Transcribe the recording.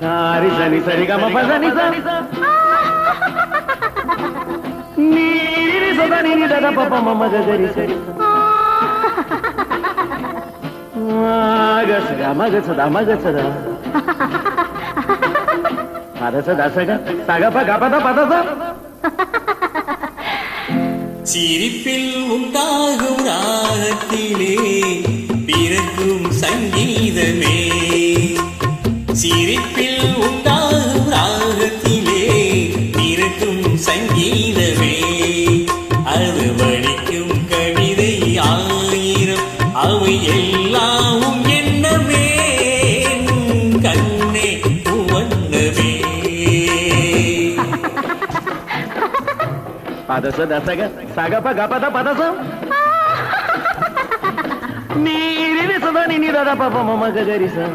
sorry சனி சரி கம பசனி சனி நீரி சதனி நிதத பப மம கரி சரி மகசத மகசத மகசத பதசத சக சகப கபத பதச சிரிப்பில் உண்டாகும் ராகத்திலே பிறக்கும் சங்கீதமே சிரிப்பில் உண்டாகும் ராகத்திலே பிறக்கும் சங்கீதமே அது வடிக்கும் கவிதை ஆயிரம் அவை எல்லாம் என்னமே கண்ணே உவண்ணமே பதச தசக சகப கபத பதச நீரி சதனி நிதத பப மம கரி ச